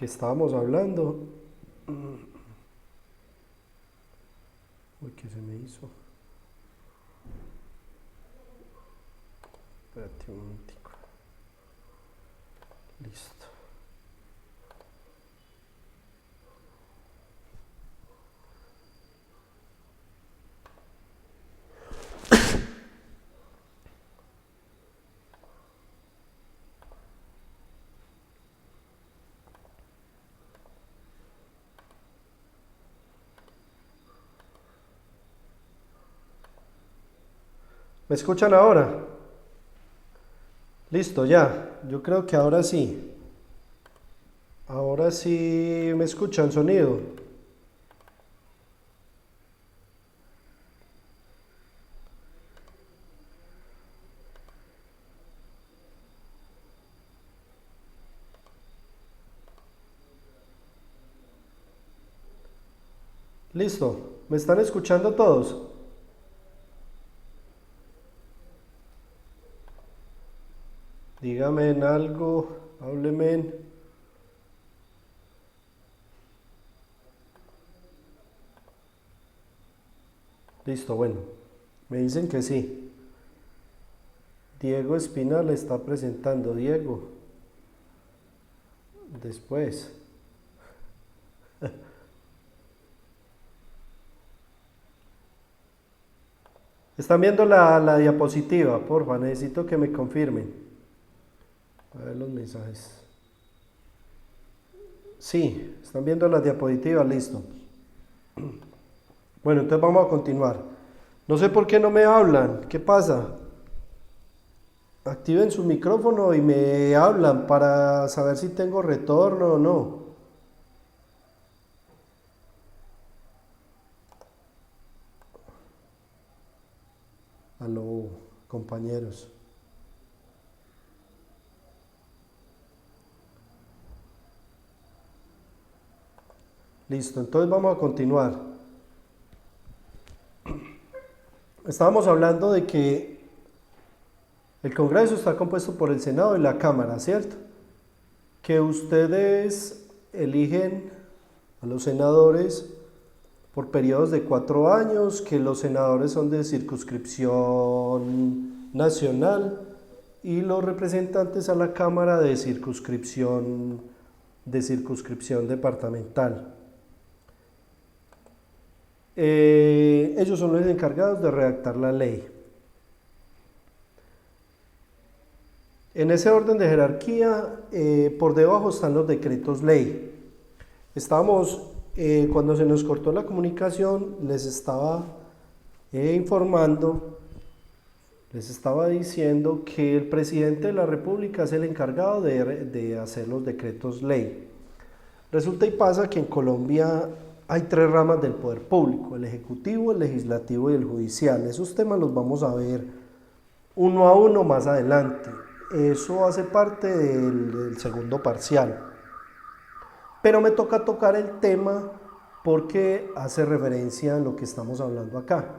que estábamos hablando. Uy, ¿qué se me hizo? Espérate un momentico. Listo. ¿Me escuchan ahora? Listo, ya. Yo creo que ahora sí. Ahora sí me escuchan sonido. Listo. ¿Me están escuchando todos? Dígame en algo, hábleme. Listo, bueno. Me dicen que sí. Diego Espinal está presentando. Diego. Después. Están viendo la diapositiva, porfa. Necesito que me confirmen. A ver los mensajes. Sí, están viendo las diapositivas, listo. Bueno, entonces vamos a continuar. No sé por qué no me hablan. ¿Qué pasa? Activen su micrófono y me hablan para saber si tengo retorno o no. Aló, compañeros. Listo, entonces vamos a continuar. Estábamos hablando de que el Congreso está compuesto por el Senado y la Cámara, ¿cierto? Que ustedes eligen a los senadores por periodos de 4 años, que los senadores son de circunscripción nacional y los representantes a la Cámara de circunscripción departamental. Ellos son los encargados de redactar la ley. En ese orden de jerarquía, por debajo están los decretos ley. Estábamos, cuando se nos cortó la comunicación, les estaba informando, les estaba diciendo que el presidente de la República es el encargado de hacer los decretos ley. Resulta y pasa que en Colombia hay 3 ramas del poder público: el ejecutivo, el legislativo y el judicial. Esos temas los vamos a ver uno a uno más adelante. Eso hace parte del segundo parcial. Pero me toca tocar el tema porque hace referencia a lo que estamos hablando acá.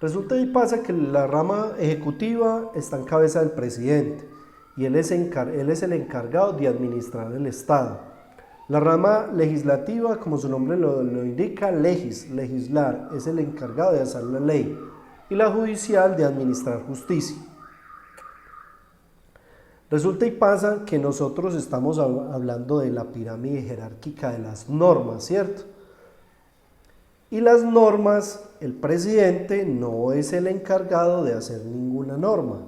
Resulta y pasa que la rama ejecutiva está en cabeza del presidente y él es el encargado de administrar el Estado. La rama legislativa, como su nombre lo indica, legislar, es el encargado de hacer la ley, y la judicial de administrar justicia. Resulta y pasa que nosotros estamos hablando de la pirámide jerárquica de las normas, ¿cierto? Y las normas, el presidente no es el encargado de hacer ninguna norma,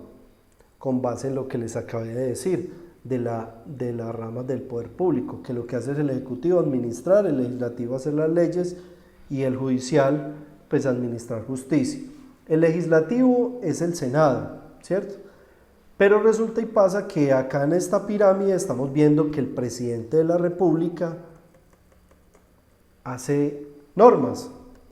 con base en lo que les acabé de decir, de las ramas del poder público, que lo que hace es el ejecutivo administrar, el legislativo hacer las leyes y el judicial pues administrar justicia. El legislativo es el Senado, ¿cierto? Pero resulta y pasa que acá en esta pirámide estamos viendo que el presidente de la República hace normas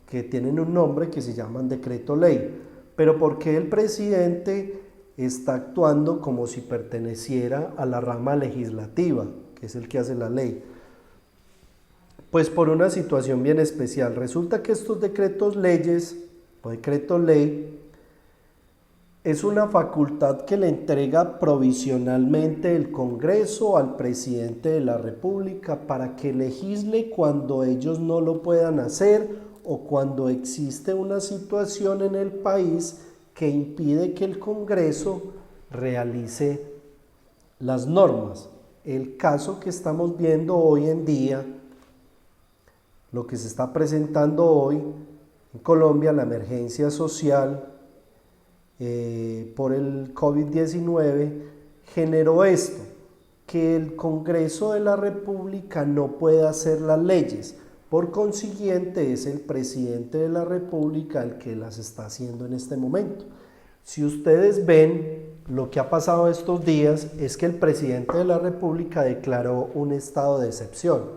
que tienen un nombre que se llaman decreto ley. Pero ¿por qué el presidente está actuando como si perteneciera a la rama legislativa, que es el que hace la ley? Pues por una situación bien especial. Resulta que estos decretos leyes o decreto ley Es una facultad que le entrega provisionalmente el Congreso al presidente de la República para que legisle cuando ellos no lo puedan hacer o cuando existe una situación en el país que impide que el Congreso realice las normas. El caso que estamos viendo hoy en día, lo que se está presentando hoy en Colombia, la emergencia social por el COVID-19, generó esto, que el Congreso de la República no puede hacer las leyes. Por consiguiente, es el presidente de la República el que las está haciendo en este momento. Si ustedes ven, lo que ha pasado estos días es que el presidente de la República declaró un estado de excepción.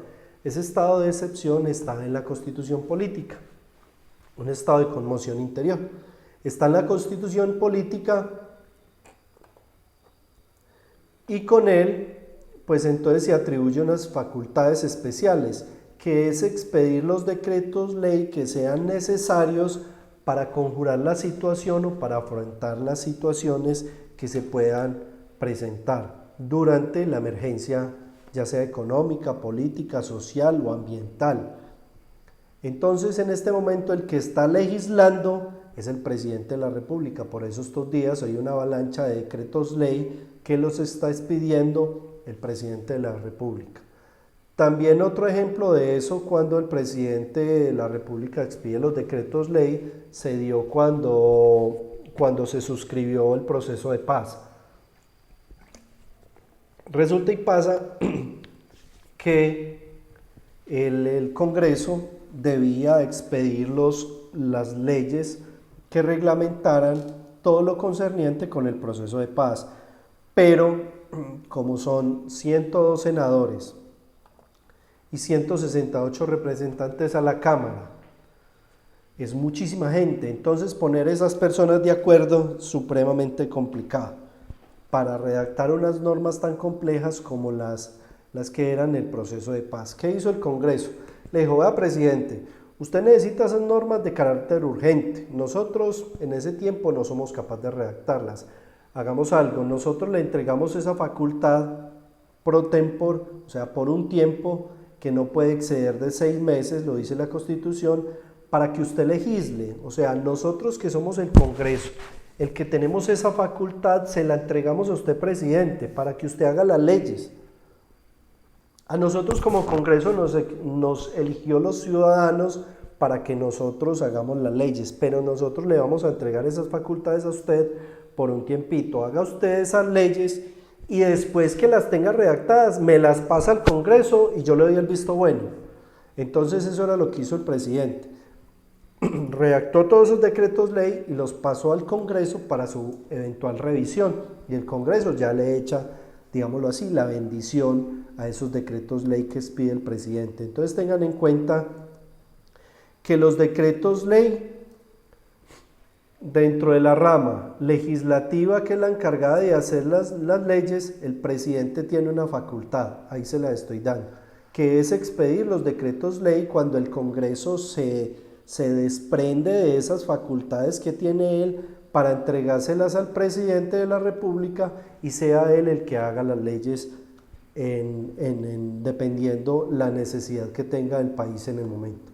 Ese estado de excepción está en la Constitución Política, un estado de conmoción interior. Está en la Constitución Política y con él, pues entonces se atribuye unas facultades especiales, que es expedir los decretos ley que sean necesarios para conjurar la situación o para afrontar las situaciones que se puedan presentar durante la emergencia, ya sea económica, política, social o ambiental. Entonces, en este momento el que está legislando es el presidente de la República. Por eso estos días hay una avalancha de decretos ley que los está expidiendo el presidente de la República. También otro ejemplo de eso, cuando el presidente de la República expide los decretos ley, se dio cuando se suscribió el proceso de paz. Resulta y pasa que el Congreso debía expedir las leyes que reglamentaran todo lo concerniente con el proceso de paz, pero como son 102 senadores y 168 representantes a la Cámara, es muchísima gente, entonces poner esas personas de acuerdo es supremamente complicado para redactar unas normas tan complejas como las que eran el proceso de paz. ¿Qué hizo el Congreso? Le dijo: vea, presidente, usted necesita esas normas de carácter urgente. Nosotros en ese tiempo no somos capaces de redactarlas. Hagamos algo, nosotros le entregamos esa facultad pro tempore, o sea, por un tiempo que no puede exceder de 6 meses, lo dice la Constitución, para que usted legisle. O sea, nosotros que somos el Congreso, el que tenemos esa facultad, se la entregamos a usted, presidente, para que usted haga las leyes. A nosotros como Congreso nos eligió los ciudadanos para que nosotros hagamos las leyes, pero nosotros le vamos a entregar esas facultades a usted por un tiempito. Haga usted esas leyes y después que las tenga redactadas, me las pasa al Congreso y yo le doy el visto bueno. Entonces eso era lo que hizo el presidente. Redactó todos esos decretos ley y los pasó al Congreso para su eventual revisión, y el Congreso ya le echa, digámoslo así, la bendición a esos decretos ley que expide el presidente. Entonces tengan en cuenta que los decretos ley, dentro de la rama legislativa, que es la encargada de hacer las leyes, el presidente tiene una facultad, ahí se la estoy dando, que es expedir los decretos ley cuando el Congreso se desprende de esas facultades que tiene él para entregárselas al presidente de la República y sea él el que haga las leyes dependiendo la necesidad que tenga el país en el momento.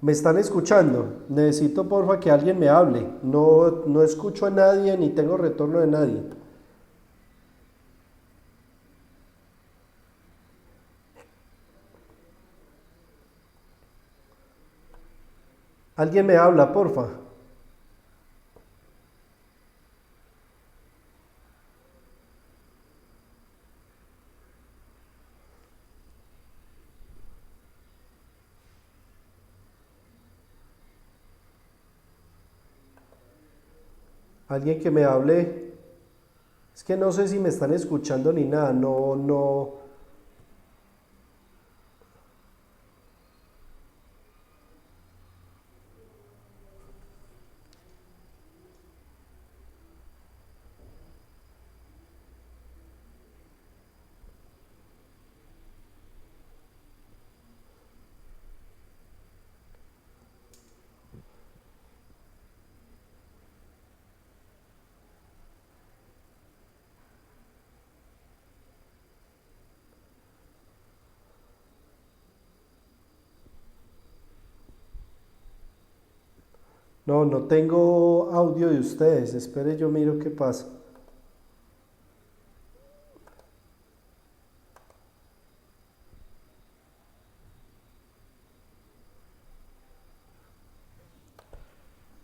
¿Me están escuchando? Necesito porfa que alguien me hable. No escucho a nadie ni tengo retorno de nadie. ¿Alguien me habla, porfa? Alguien que me hable. Es que no sé si me están escuchando ni nada. No. No, no tengo audio de ustedes. Espere, yo miro qué pasa.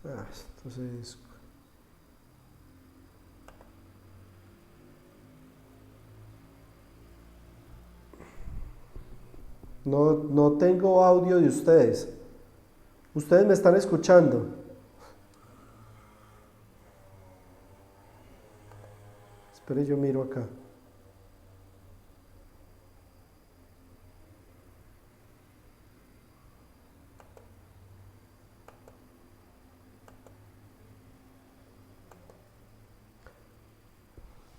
Entonces... No, no tengo audio de ustedes. Ustedes me están escuchando. Espere, yo miro acá.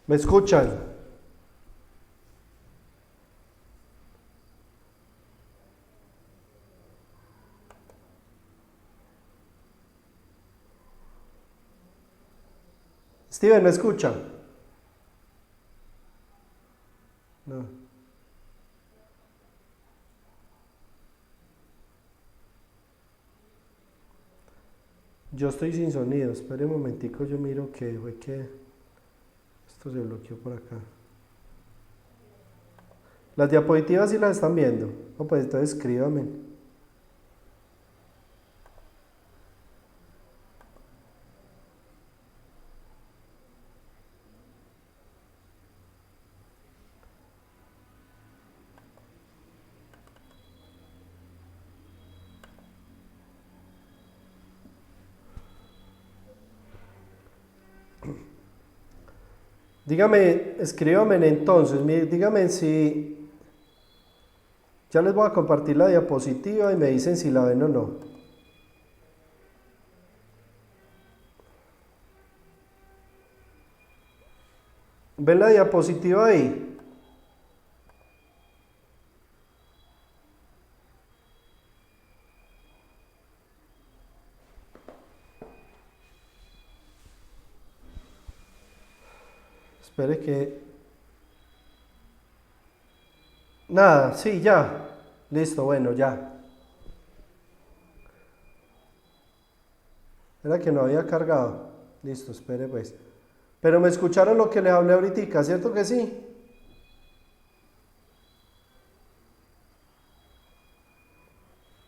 ¿Me escuchan? Steven, ¿me escucha? No. Yo estoy sin sonido. Espere un momentico, yo miro que fue que esto se bloqueó por acá. Las diapositivas sí las están viendo. No, pues entonces escríbame. Dígame, escríbame entonces, dígame si ya les voy a compartir la diapositiva y me dicen si la ven o no. ¿Ven la diapositiva ahí? Espere que... Nada, sí, ya. Listo, bueno, ya. Era que no había cargado. Listo, espere pues. Pero me escucharon lo que les hablé ahorita, ¿cierto que sí?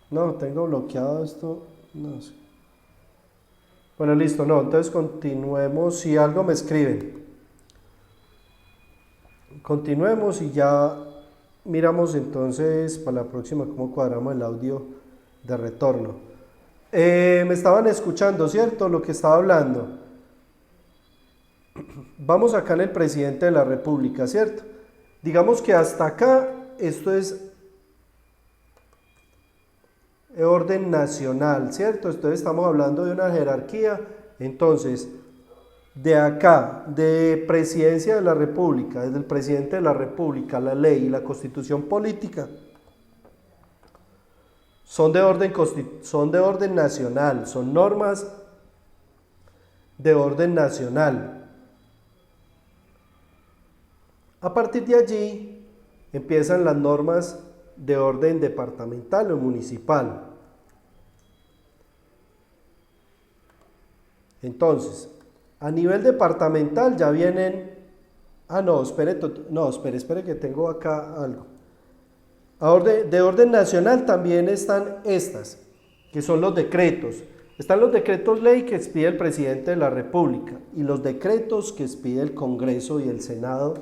No, tengo bloqueado esto. No sé. Bueno, listo, no. Entonces continuemos. Si algo me escriben. Continuemos y ya miramos entonces para la próxima cómo cuadramos el audio de retorno. Me estaban escuchando, ¿cierto? Lo que estaba hablando. Vamos acá en el presidente de la República, ¿cierto? Digamos que hasta acá esto es orden nacional, ¿cierto? Entonces estamos hablando de una jerarquía. Entonces, de acá, de presidencia de la República, desde el presidente de la República, la ley y la constitución política, son de orden nacional, son normas de orden nacional. A partir de allí empiezan las normas de orden departamental o municipal. Entonces, a nivel departamental ya vienen... espere que tengo acá algo. De orden nacional también están estas, que son los decretos. Están los decretos ley que expide el presidente de la República y los decretos que expide el Congreso y el Senado.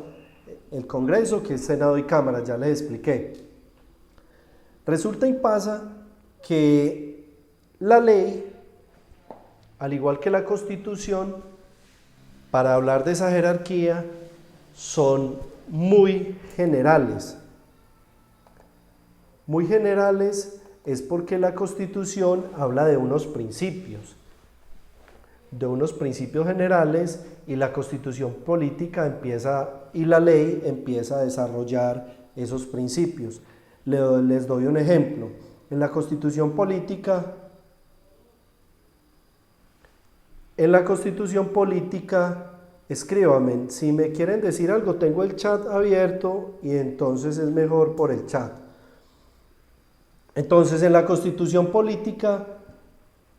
El Congreso, que es Senado y Cámara, ya les expliqué. Resulta y pasa que la ley, al igual que la Constitución, para hablar de esa jerarquía, son muy generales. Muy generales es porque la Constitución habla de unos principios generales, y la Constitución política y la ley empieza a desarrollar esos principios. Les doy un ejemplo. En la Constitución política, escríbanme, si me quieren decir algo, tengo el chat abierto y entonces es mejor por el chat. Entonces, en la Constitución política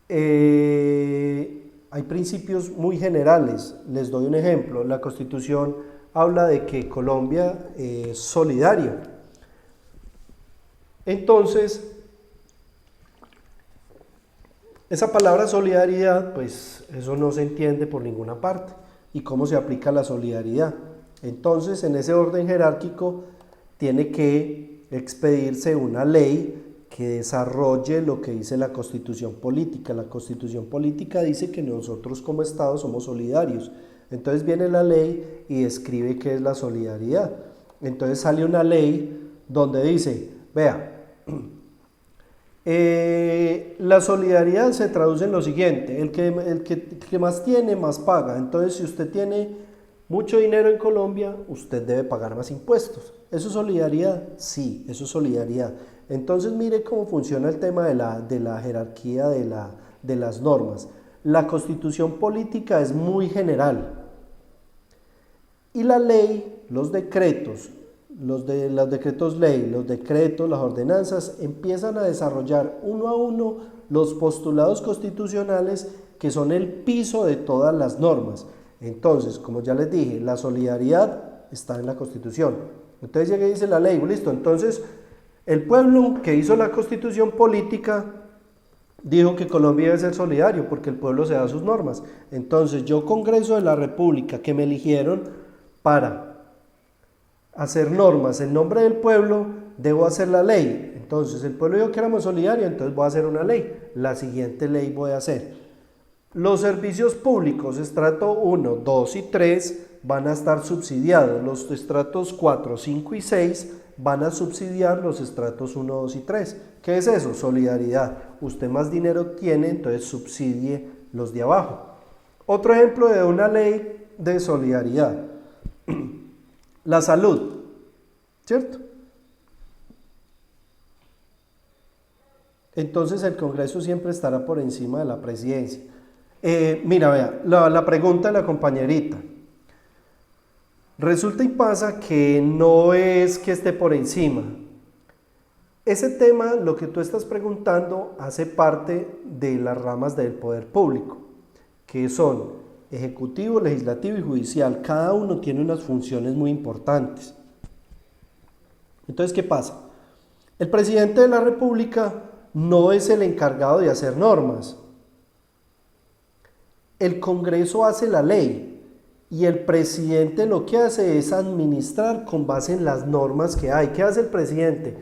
Hay principios muy generales. Les doy un ejemplo. La Constitución habla de que Colombia es solidario. Entonces, esa palabra solidaridad, pues eso no se entiende por ninguna parte. ¿Y cómo se aplica la solidaridad? Entonces, en ese orden jerárquico, tiene que expedirse una ley que desarrolle lo que dice la Constitución política. La Constitución política dice que nosotros como Estado somos solidarios. Entonces viene la ley y describe qué es la solidaridad. Entonces sale una ley donde dice, vea, la solidaridad se traduce en lo siguiente, el que más tiene, más paga. Entonces, si usted tiene mucho dinero en Colombia, usted debe pagar más impuestos. ¿Eso es solidaridad? Sí, eso es solidaridad. Entonces, mire cómo funciona el tema de la jerarquía de las normas. La Constitución política es muy general. Y la ley, los decretos, los decretos ley, los decretos, las ordenanzas, empiezan a desarrollar uno a uno los postulados constitucionales que son el piso de todas las normas. Entonces, como ya les dije, la solidaridad está en la Constitución. Entonces llega y dice la ley, listo, entonces el pueblo que hizo la Constitución política dijo que Colombia debe ser solidario porque el pueblo se da sus normas. Entonces yo, Congreso de la República, que me eligieron para hacer normas en nombre del pueblo, debo hacer la ley. Entonces el pueblo dijo que éramos solidarios, entonces voy a hacer una ley. La siguiente ley voy a hacer. Los servicios públicos, estrato 1, 2 y 3, van a estar subsidiados. Los estratos 4, 5 y 6 van a subsidiar los estratos 1, 2 y 3. ¿Qué es eso? Solidaridad. Usted más dinero tiene, entonces subsidie los de abajo. Otro ejemplo de una ley de solidaridad. La salud, ¿cierto? Entonces el Congreso siempre estará por encima de la presidencia. Mira, vea, la pregunta de la compañerita. Resulta y pasa que no es que esté por encima. Ese tema, lo que tú estás preguntando, hace parte de las ramas del poder público, que son ejecutivo, legislativo y judicial. Cada uno tiene unas funciones muy importantes. Entonces, ¿qué pasa? El presidente de la República no es el encargado de hacer normas. El Congreso hace la ley y el presidente lo que hace es administrar con base en las normas que hay. ¿Qué hace el presidente?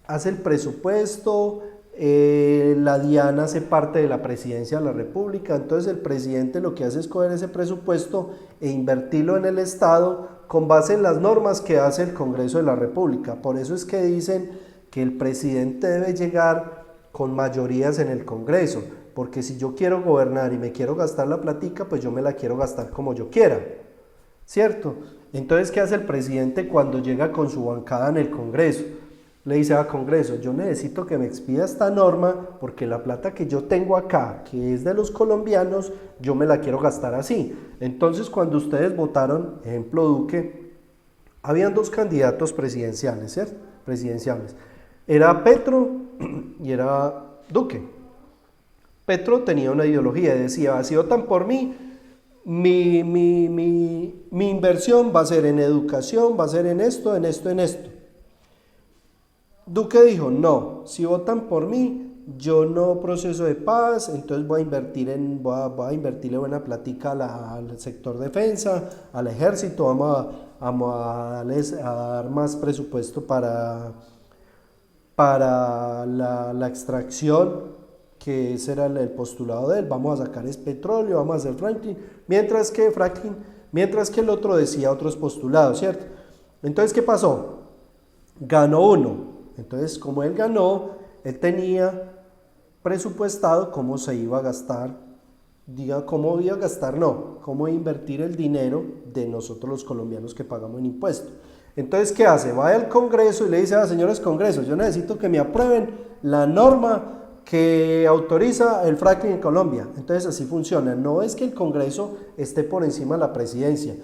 Hace el presupuesto, la DIAN hace parte de la presidencia de la República, entonces el presidente lo que hace es coger ese presupuesto e invertirlo en el Estado con base en las normas que hace el Congreso de la República. Por eso es que dicen que el presidente debe llegar con mayorías en el Congreso, porque si yo quiero gobernar y me quiero gastar la platica, pues yo me la quiero gastar como yo quiera, ¿cierto? Entonces, ¿qué hace el presidente cuando llega con su bancada en el Congreso? Le dice al Congreso, yo necesito que me expida esta norma porque la plata que yo tengo acá, que es de los colombianos, yo me la quiero gastar así. Entonces, cuando ustedes votaron, ejemplo Duque, habían dos candidatos presidenciales, ¿cierto? Presidenciales. Era Petro y era Duque. Petro tenía una ideología y decía, si votan por mí, mi inversión va a ser en educación, va a ser en esto, en esto, en esto. Duque dijo, no, si votan por mí, yo no proceso de paz, entonces voy a invertirle buena platica al sector defensa, al ejército, vamos a dar más presupuesto para la extracción, que ese era el postulado de él, vamos a sacar es petróleo, vamos a hacer fracking, mientras que el otro decía otros postulados, ¿cierto? Entonces, ¿qué pasó? Ganó uno. Entonces, como él ganó, él tenía presupuestado cómo se iba a gastar, cómo iba a gastar, no, cómo invertir el dinero de nosotros los colombianos que pagamos en impuestos. Entonces, ¿qué hace? Va al Congreso y le dice, señores Congresos, yo necesito que me aprueben la norma que autoriza el fracking en Colombia. Entonces, así funciona. No es que el Congreso esté por encima de la presidencia.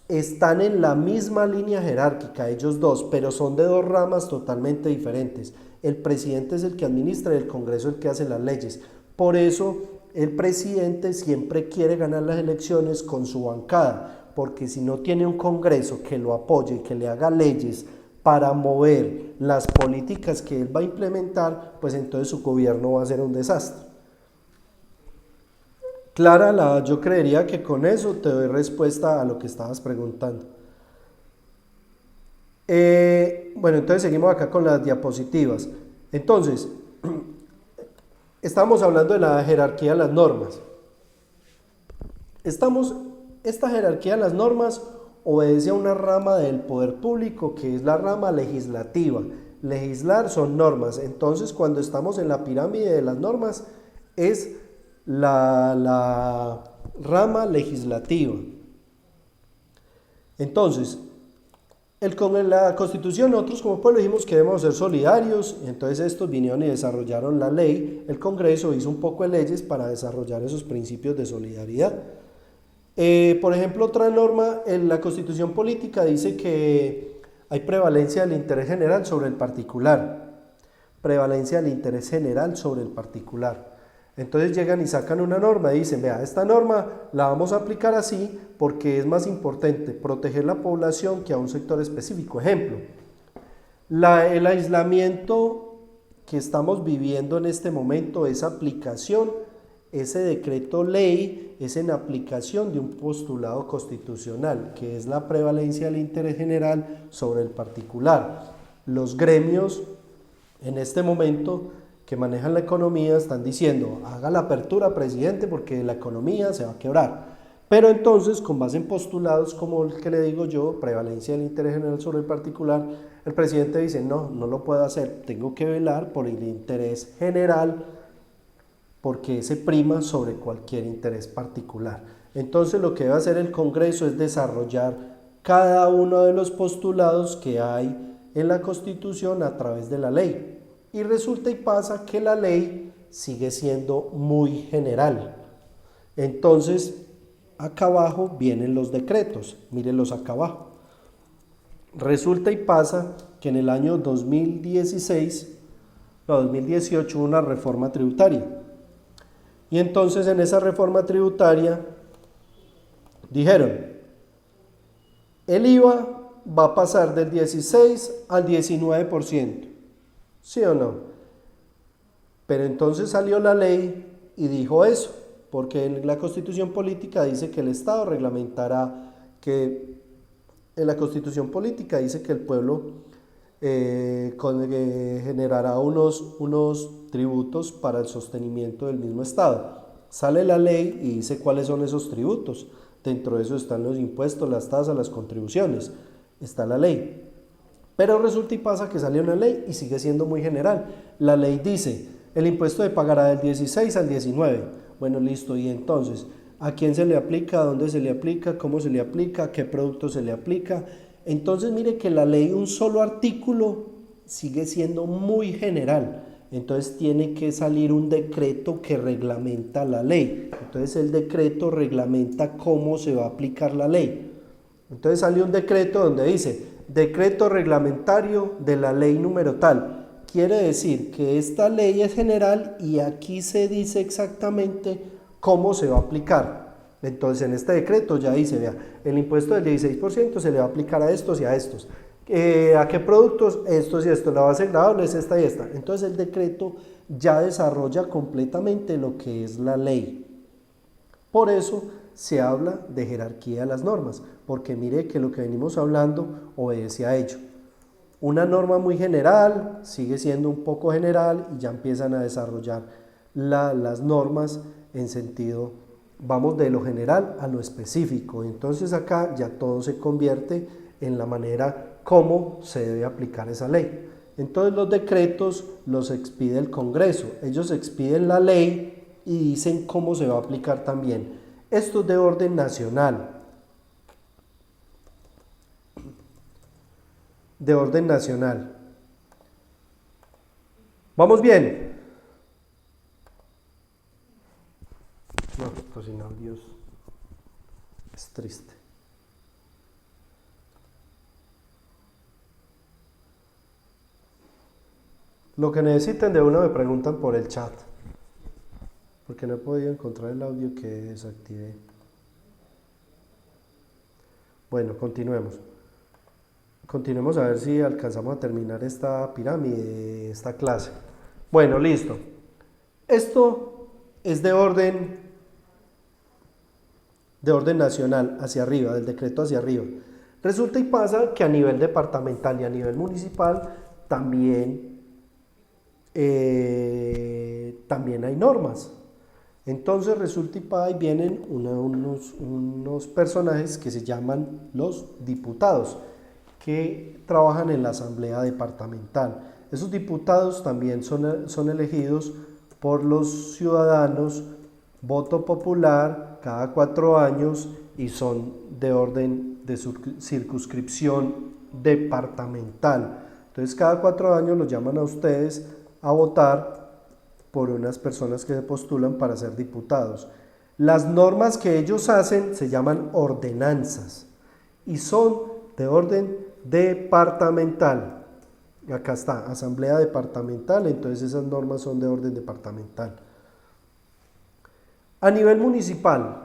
Están en la misma línea jerárquica ellos dos, pero son de dos ramas totalmente diferentes. El presidente es el que administra y el Congreso el que hace las leyes. Por eso el presidente siempre quiere ganar las elecciones con su bancada, porque si no tiene un Congreso que lo apoye y que le haga leyes para mover las políticas que él va a implementar, pues entonces su gobierno va a ser un desastre. Clara, yo creería que con eso te doy respuesta a lo que estabas preguntando. Bueno, entonces seguimos acá con las diapositivas. Entonces, estamos hablando de la jerarquía de las normas. Esta jerarquía de las normas obedece a una rama del poder público que es la rama legislativa. Legislar son normas. Entonces, cuando estamos en la pirámide de las normas, es la rama legislativa. Entonces, con la Constitución nosotros como pueblo dijimos que debemos ser solidarios, y entonces estos vinieron y desarrollaron la ley. El Congreso hizo un poco de leyes para desarrollar esos principios de solidaridad. Por ejemplo, otra norma en la Constitución política dice que hay prevalencia del interés general sobre el particular. Prevalencia del interés general sobre el particular. Entonces llegan y sacan una norma y dicen, vea, esta norma la vamos a aplicar así porque es más importante proteger la población que a un sector específico. Ejemplo, el aislamiento que estamos viviendo en este momento, esa aplicación, ese decreto ley es en aplicación de un postulado constitucional, que es la prevalencia del interés general sobre el particular. Los gremios en este momento que manejan la economía están diciendo, haga la apertura, presidente, porque la economía se va a quebrar. Pero entonces, con base en postulados como el que le digo yo, prevalencia del interés general sobre el particular, el presidente dice, no lo puedo hacer, tengo que velar por el interés general, porque ese prima sobre cualquier interés particular. Entonces, lo que debe hacer el Congreso es desarrollar cada uno de los postulados que hay en la Constitución a través de la ley. Y resulta y pasa que la ley sigue siendo muy general. Entonces, acá abajo vienen los decretos, mírenlos acá abajo. Resulta y pasa que en el año 2018 hubo una reforma tributaria. Y entonces en esa reforma tributaria dijeron, el IVA va a pasar del 16 al 19%. ¿Sí o no? Pero entonces salió la ley y dijo eso, porque en la Constitución política dice que el Estado reglamentará, que en la Constitución política dice que el pueblo generará unos tributos para el sostenimiento del mismo Estado. Sale la ley y dice cuáles son esos tributos. Dentro de eso están los impuestos, las tasas, las contribuciones. Está la ley. Pero resulta y pasa que salió una ley y sigue siendo muy general. La ley dice, el impuesto se pagará del 16 al 19. Bueno, listo. Y entonces, ¿a quién se le aplica? ¿A dónde se le aplica? ¿Cómo se le aplica? ¿A qué producto se le aplica? Entonces, mire que la ley, un solo artículo, sigue siendo muy general. Entonces, tiene que salir un decreto que reglamenta la ley. Entonces, el decreto reglamenta cómo se va a aplicar la ley. Entonces, sale un decreto donde dice, decreto reglamentario de la ley número tal. Quiere decir que esta ley es general y aquí se dice exactamente cómo se va a aplicar. Entonces en este decreto ya dice, vea, el impuesto del 16% se le va a aplicar a estos y a estos. ¿A qué productos? Estos y estos. La base gravable es esta y esta. Entonces el decreto ya desarrolla completamente lo que es la ley. Por eso se habla de jerarquía de las normas, porque mire que lo que venimos hablando obedece a ello. Una norma muy general sigue siendo un poco general y ya empiezan a desarrollar las normas en sentido, vamos de lo general a lo específico. Entonces acá ya todo se convierte en la manera cómo se debe aplicar esa ley. Entonces los decretos los expide el Congreso, ellos expiden la ley y dicen cómo se va a aplicar también. Esto es de orden nacional. De orden nacional. ¿Vamos bien? No, pues sin audios es triste. Lo que necesiten de uno me preguntan por el chat. porque no he podido encontrar el audio que desactivé. Bueno, continuemos. Continuemos a ver si alcanzamos a terminar esta pirámide, esta clase. Bueno, listo. Esto es de orden nacional, hacia arriba, del decreto hacia arriba. Resulta y pasa que a nivel departamental y a nivel municipal también hay normas. Entonces resulta y pasa y vienen unos personajes que se llaman los diputados, que trabajan en la asamblea departamental. Esos diputados también son elegidos por los ciudadanos, voto popular, cada 4 años, y son de orden de circunscripción departamental. Entonces cada 4 años los llaman a ustedes a votar por unas personas que se postulan para ser diputados. Las normas que ellos hacen se llaman ordenanzas y son de orden departamental. Acá está, asamblea departamental, entonces esas normas son de orden departamental. A nivel municipal,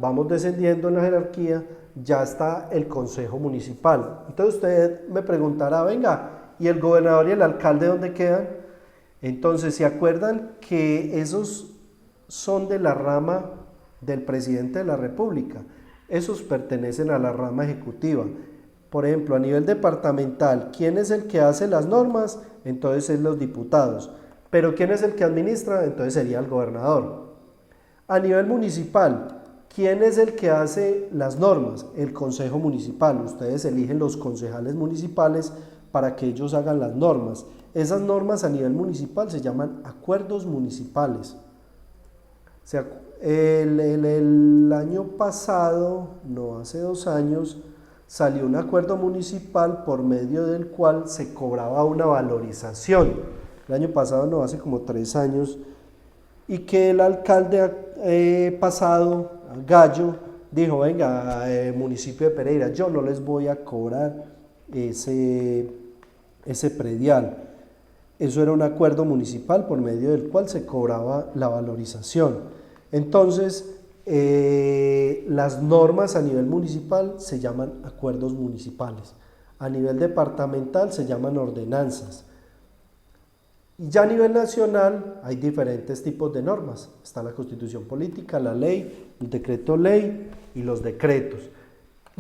vamos descendiendo en la jerarquía, ya está el consejo municipal. Entonces usted me preguntará, venga, ¿y el gobernador y el alcalde dónde quedan? Entonces, ¿se acuerdan que esos son de la rama del presidente de la República? Esos pertenecen a la rama ejecutiva. Por ejemplo, a nivel departamental, ¿quién es el que hace las normas? Entonces es los diputados. Pero ¿quién es el que administra? Entonces sería el gobernador. A nivel municipal, ¿quién es el que hace las normas? El consejo municipal. Ustedes eligen los concejales municipales para que ellos hagan las normas. Esas normas a nivel municipal se llaman acuerdos municipales. O sea, el año pasado, no, hace 2 años, salió un acuerdo municipal por medio del cual se cobraba una valorización. El año pasado, no, hace como 3 años, y que el alcalde pasado, Gallo, dijo, venga, municipio de Pereira, yo no les voy a cobrar ese predial. Eso era un acuerdo municipal por medio del cual se cobraba la valorización. Entonces, las normas a nivel municipal se llaman acuerdos municipales. A nivel departamental se llaman ordenanzas. Y ya a nivel nacional hay diferentes tipos de normas. Está la Constitución Política, la ley, el decreto ley y los decretos.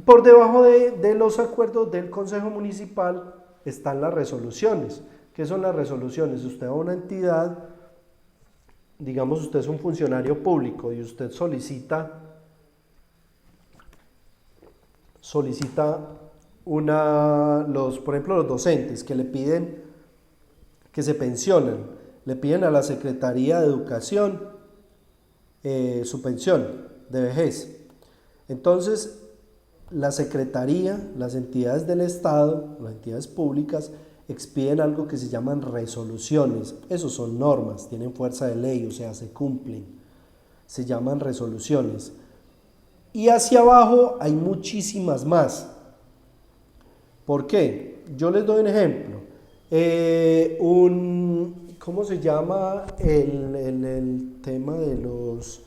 Por debajo de los acuerdos del Consejo Municipal están las resoluciones. ¿Qué son las resoluciones? Usted va a una entidad, digamos usted es un funcionario público y usted solicita por ejemplo, los docentes que le piden que se pensionan, le piden a la Secretaría de Educación su pensión de vejez. Entonces, la Secretaría, las entidades del Estado, las entidades públicas, expiden algo que se llaman resoluciones. Esos son normas, tienen fuerza de ley, o sea, se cumplen. Se llaman resoluciones. Y hacia abajo hay muchísimas más. ¿Por qué? Yo les doy un ejemplo. ¿Cómo se llama el tema de los...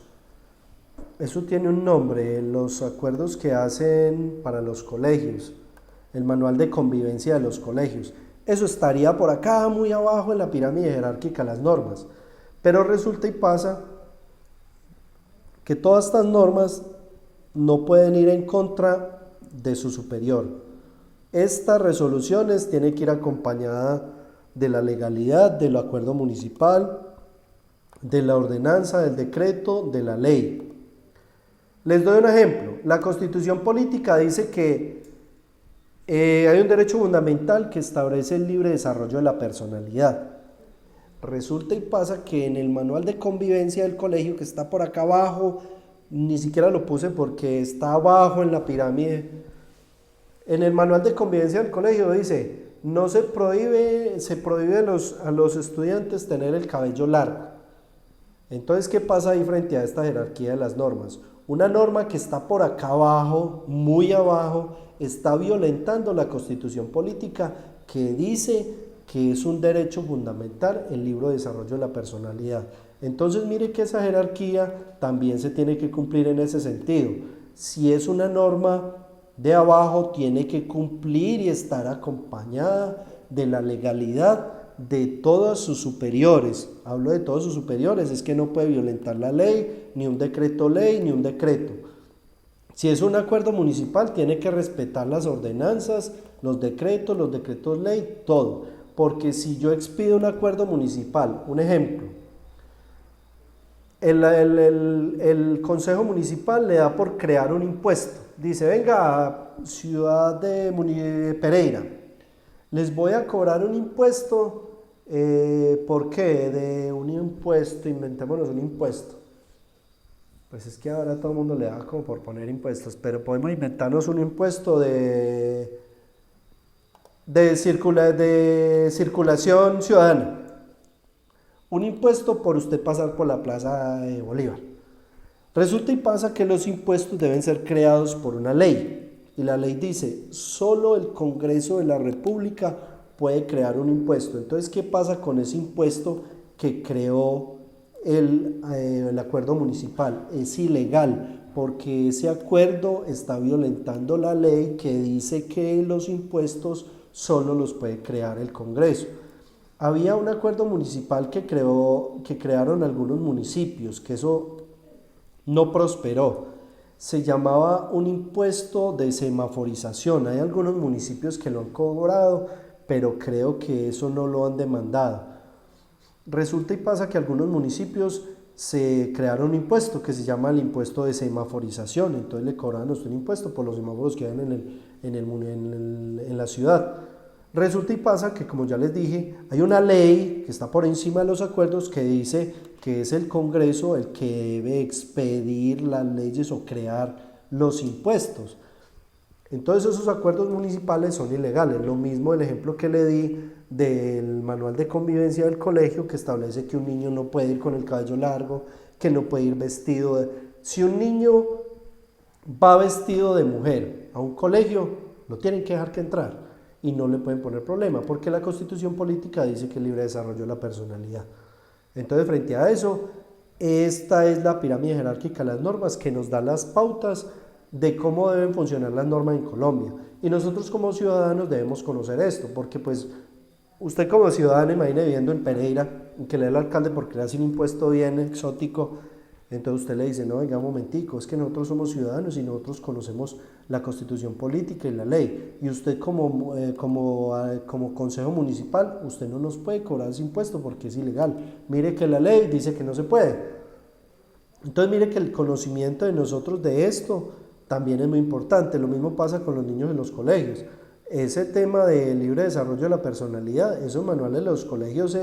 Eso tiene un nombre, los acuerdos que hacen para los colegios, el manual de convivencia de los colegios. Eso estaría por acá, muy abajo en la pirámide jerárquica, las normas. Pero resulta y pasa que todas estas normas no pueden ir en contra de su superior. Estas resoluciones tienen que ir acompañadas de la legalidad, del acuerdo municipal, de la ordenanza, del decreto, de la ley. Les doy un ejemplo. La Constitución Política dice que hay un derecho fundamental que establece el libre desarrollo de la personalidad. Resulta y pasa que en el manual de convivencia del colegio, que está por acá abajo, ni siquiera lo puse porque está abajo en la pirámide, en el manual de convivencia del colegio dice, no se prohíbe a los estudiantes tener el cabello largo. Entonces, ¿qué pasa ahí frente a esta jerarquía de las normas? Una norma que está por acá abajo, muy abajo, está violentando la Constitución Política que dice que es un derecho fundamental el libre desarrollo de la personalidad. Entonces mire que esa jerarquía también se tiene que cumplir en ese sentido. Si es una norma de abajo, tiene que cumplir y estar acompañada de la legalidad de todos sus superiores. Hablo de todos sus superiores, es que no puede violentar la ley, ni un decreto ley, ni un decreto. Si es un acuerdo municipal, tiene que respetar las ordenanzas, los decretos ley, todo. Porque si yo expido un acuerdo municipal, un ejemplo, el Consejo Municipal le da por crear un impuesto. Dice, venga, ciudad de Pereira, les voy a cobrar un impuesto. ¿Por qué? De un impuesto, inventémonos un impuesto. Pues es que ahora todo el mundo le da como por poner impuestos, pero podemos inventarnos un impuesto de circulación ciudadana. Un impuesto por usted pasar por la Plaza de Bolívar. Resulta y pasa que los impuestos deben ser creados por una ley. Y la ley dice, solo el Congreso de la República puede crear un impuesto. Entonces, ¿qué pasa con ese impuesto que creó el acuerdo municipal? Es ilegal, porque ese acuerdo está violentando la ley que dice que los impuestos solo los puede crear el Congreso. Había un acuerdo municipal que crearon algunos municipios, que eso no prosperó. Se llamaba un impuesto de semaforización. Hay algunos municipios que lo han cobrado, pero creo que eso no lo han demandado. Resulta y pasa que algunos municipios se crearon un impuesto que se llama el impuesto de semaforización. Entonces le cobraban a usted un impuesto por los semáforos que hay en la ciudad. Resulta y pasa que, como ya les dije, hay una ley que está por encima de los acuerdos que dice que es el Congreso el que debe expedir las leyes o crear los impuestos. Entonces esos acuerdos municipales son ilegales. Lo mismo el ejemplo que le di del manual de convivencia del colegio, que establece que un niño no puede ir con el cabello largo, que no puede ir vestido de... Si un niño va vestido de mujer a un colegio, lo tienen que dejar que entrar y no le pueden poner problema, porque la Constitución política dice que es libre desarrollo de la personalidad. Entonces, frente a eso, esta es la pirámide jerárquica de las normas que nos da las pautas de cómo deben funcionar las normas en Colombia. Y nosotros como ciudadanos debemos conocer esto, porque pues usted como ciudadano, imagine viviendo en Pereira, que le da el alcalde por crearse un impuesto bien exótico, entonces usted le dice, no, venga un momentico, es que nosotros somos ciudadanos y nosotros conocemos la Constitución política y la ley, y usted como consejo municipal, usted no nos puede cobrar ese impuesto porque es ilegal. Mire que la ley dice que no se puede. Entonces mire que el conocimiento de nosotros de esto también es muy importante. Lo mismo pasa con los niños en los colegios. Ese tema de libre desarrollo de la personalidad, esos manuales de los colegios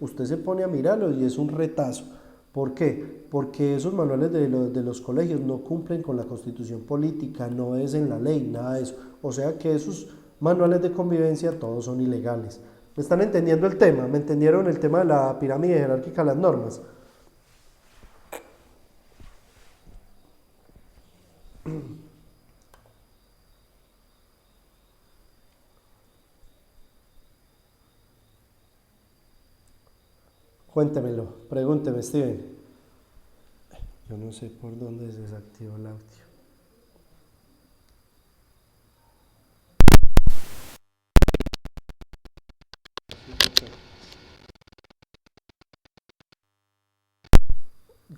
usted se pone a mirarlos y es un retazo. ¿Por qué? Porque esos manuales de los colegios no cumplen con la Constitución política, no es en la ley, nada de eso. O sea que esos manuales de convivencia todos son ilegales. ¿Me están entendiendo el tema? ¿Me entendieron el tema de la pirámide jerárquica de las normas? Cuéntemelo, pregúnteme, Steven. Yo no sé por dónde se desactivó el audio.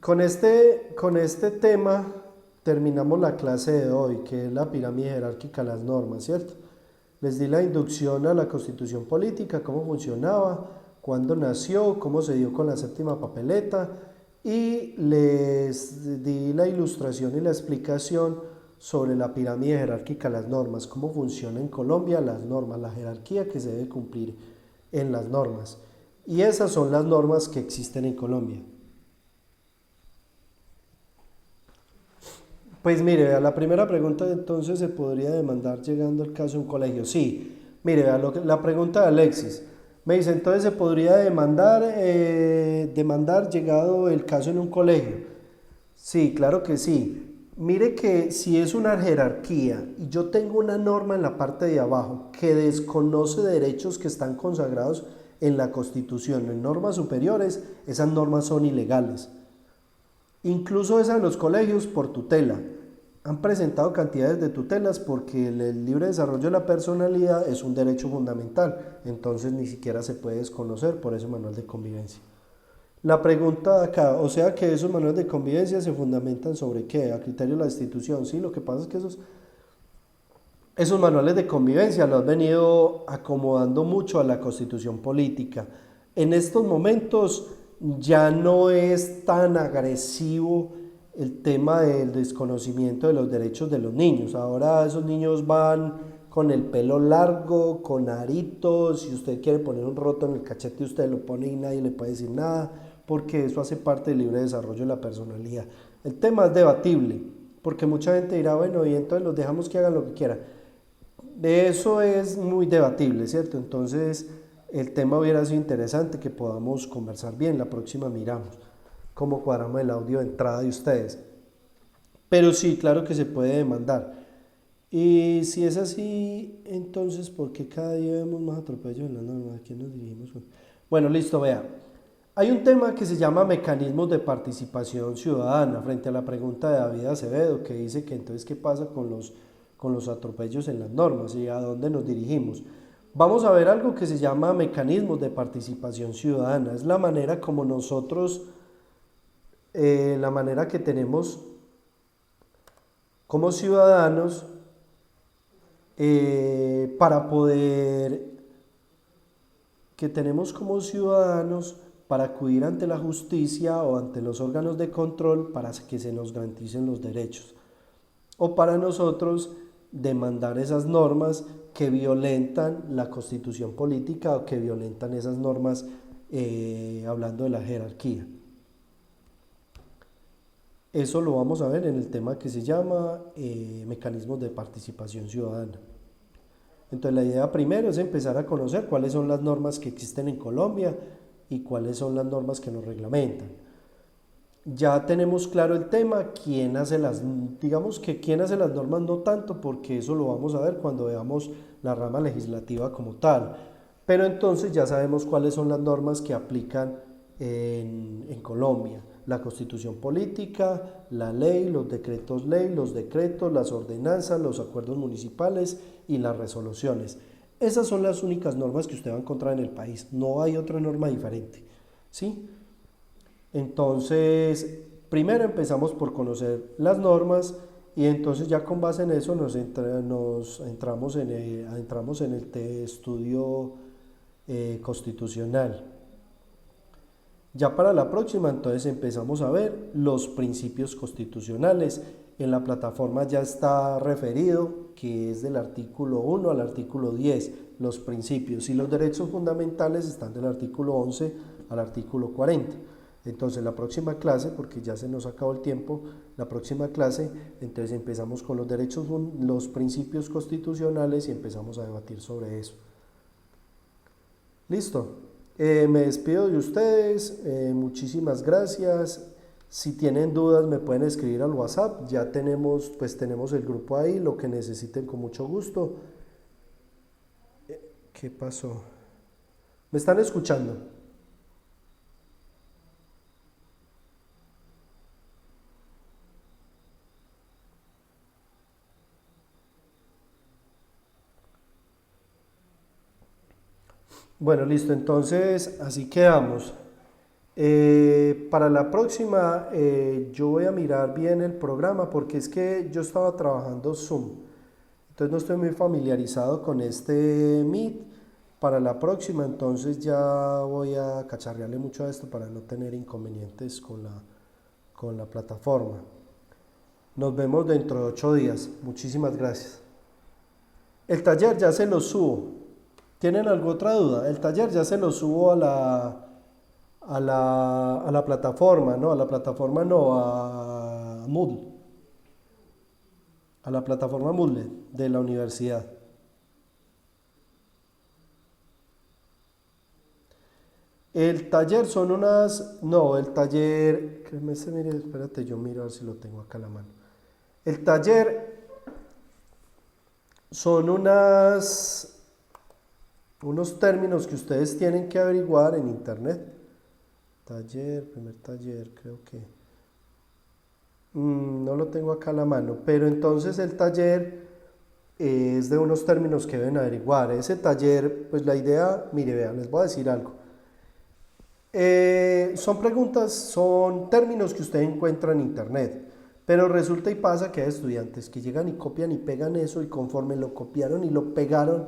Con este tema terminamos la clase de hoy, que es la pirámide jerárquica de las normas, ¿cierto? Les di la inducción a la Constitución política, cómo funcionaba, cuándo nació, cómo se dio con la séptima papeleta, y les di la ilustración y la explicación sobre la pirámide jerárquica de las normas, cómo funciona en Colombia las normas, la jerarquía que se debe cumplir en las normas. Y esas son las normas que existen en Colombia. Pues mire, vea, la primera pregunta, entonces, ¿se podría demandar llegando el caso a un colegio? Sí. Mire, vea, la pregunta de Alexis. Me dice, entonces, ¿se podría demandar llegado el caso en un colegio? Sí, claro que sí. Mire que si es una jerarquía y yo tengo una norma en la parte de abajo que desconoce derechos que están consagrados en la Constitución, en normas superiores, esas normas son ilegales. Incluso esas en los colegios por tutela. Han presentado cantidades de tutelas porque el libre desarrollo de la personalidad es un derecho fundamental, entonces ni siquiera se puede desconocer por ese manual de convivencia. La pregunta de acá, o sea que esos manuales de convivencia se fundamentan sobre qué, a criterio de la institución, sí, lo que pasa es que esos manuales de convivencia lo han venido acomodando mucho a la constitución política. En estos momentos ya no es tan agresivo el tema del desconocimiento de los derechos de los niños. Ahora esos niños van con el pelo largo, con aritos, si usted quiere poner un roto en el cachete usted lo pone y nadie le puede decir nada, porque eso hace parte del libre desarrollo de la personalidad. El tema es debatible, porque mucha gente dirá, bueno, y entonces los dejamos que hagan lo que quieran. De eso es muy debatible, ¿cierto? Entonces, el tema hubiera sido interesante que podamos conversar bien. La próxima miramos cómo cuadramos el audio de entrada de ustedes. Pero sí, claro que se puede demandar. Y si es así, entonces, ¿por qué cada día vemos más atropellos en las normas? ¿A quién nos dirigimos? Bueno, listo, vea. Hay un tema que se llama mecanismos de participación ciudadana frente a la pregunta de David Acevedo, que dice que entonces qué pasa con los atropellos en las normas y a dónde nos dirigimos. Vamos a ver algo que se llama mecanismos de participación ciudadana. Es la manera como nosotros, la manera que tenemos como ciudadanos para poder, que tenemos como ciudadanos para acudir ante la justicia o ante los órganos de control para que se nos garanticen los derechos. O para nosotros demandar esas normas que violentan la constitución política o que violentan esas normas hablando de la jerarquía. Eso lo vamos a ver en el tema que se llama mecanismos de participación ciudadana. Entonces la idea primero es empezar a conocer cuáles son las normas que existen en Colombia y cuáles son las normas que nos reglamentan. Ya tenemos claro el tema, quién hace digamos que quién hace las normas no tanto, porque eso lo vamos a ver cuando veamos la rama legislativa como tal, pero entonces ya sabemos cuáles son las normas que aplican en Colombia, la constitución política, la ley, los decretos ley, los decretos, las ordenanzas, los acuerdos municipales y las resoluciones. Esas son las únicas normas que usted va a encontrar en el país, no hay otra norma diferente, ¿sí? Entonces, primero empezamos por conocer las normas y entonces ya con base en eso nos entramos en el estudio constitucional. Ya para la próxima entonces empezamos a ver los principios constitucionales. En la plataforma ya está referido que es del artículo 1 al artículo 10, los principios, y los derechos fundamentales están del artículo 11 al artículo 40. Entonces la próxima clase, porque ya se nos acabó el tiempo, la próxima clase, entonces empezamos con los derechos, los principios constitucionales y empezamos a debatir sobre eso. Listo. Me despido de ustedes, muchísimas gracias. Si tienen dudas me pueden escribir al WhatsApp, ya tenemos el grupo ahí, lo que necesiten con mucho gusto. ¿Qué pasó? ¿Me están escuchando? Bueno, listo, entonces así quedamos. Para la próxima yo voy a mirar bien el programa porque es que yo estaba trabajando Zoom, entonces no estoy muy familiarizado con este Meet. Para la próxima entonces ya voy a cacharrearle mucho a esto para no tener inconvenientes con la plataforma. Nos vemos dentro de 8 días. Muchísimas gracias. El taller ya se lo subo. ¿Tienen alguna otra duda? El taller ya se lo subo a la plataforma, no, a Moodle, a la plataforma Moodle de la universidad. El taller son no, el taller, mire, espérate, yo miro a ver si lo tengo acá a la mano. El taller son unos términos que ustedes tienen que averiguar en internet. Taller, primer taller, creo que no lo tengo acá a la mano, pero entonces el taller es de unos términos que deben averiguar. Ese taller, pues la idea, mire, vean, les voy a decir algo. Son preguntas, son términos que usted encuentra en internet, pero resulta y pasa que hay estudiantes que llegan y copian y pegan eso y conforme lo copiaron y lo pegaron,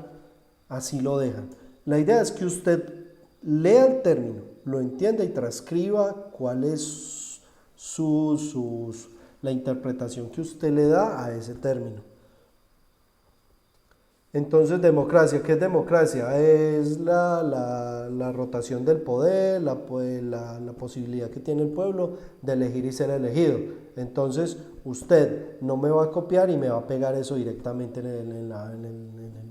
así lo dejan. La idea es que usted lea el término, lo entienda y transcriba cuál es la interpretación que usted le da a ese término. Entonces, democracia, ¿qué es democracia? Es la rotación del poder, la posibilidad que tiene el pueblo de elegir y ser elegido. Entonces, usted no me va a copiar y me va a pegar eso directamente en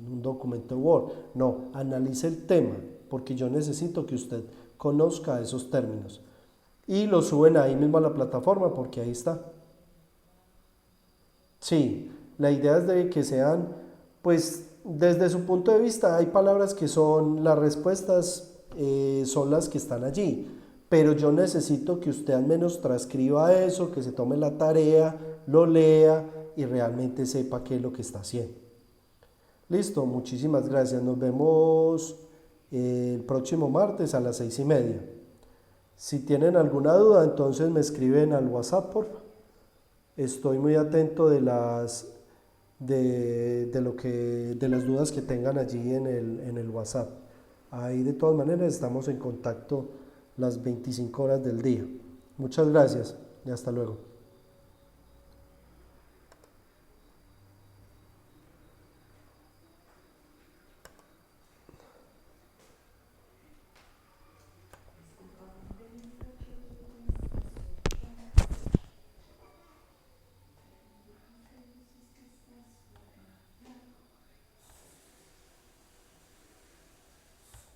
un documento Word. No, analice el tema, porque yo necesito que usted conozca esos términos. Y lo suben ahí mismo a la plataforma, porque ahí está. Sí, la idea es de que sean, pues desde su punto de vista hay palabras que son, las respuestas son las que están allí, pero yo necesito que usted al menos transcriba eso, que se tome la tarea, lo lea y realmente sepa qué es lo que está haciendo. Listo, muchísimas gracias, nos vemos el próximo martes a las 6:30. Si tienen alguna duda, entonces me escriben al WhatsApp, por favor. Estoy muy atento de las dudas que tengan allí en el WhatsApp. Ahí de todas maneras estamos en contacto las 25 horas del día. Muchas gracias y hasta luego.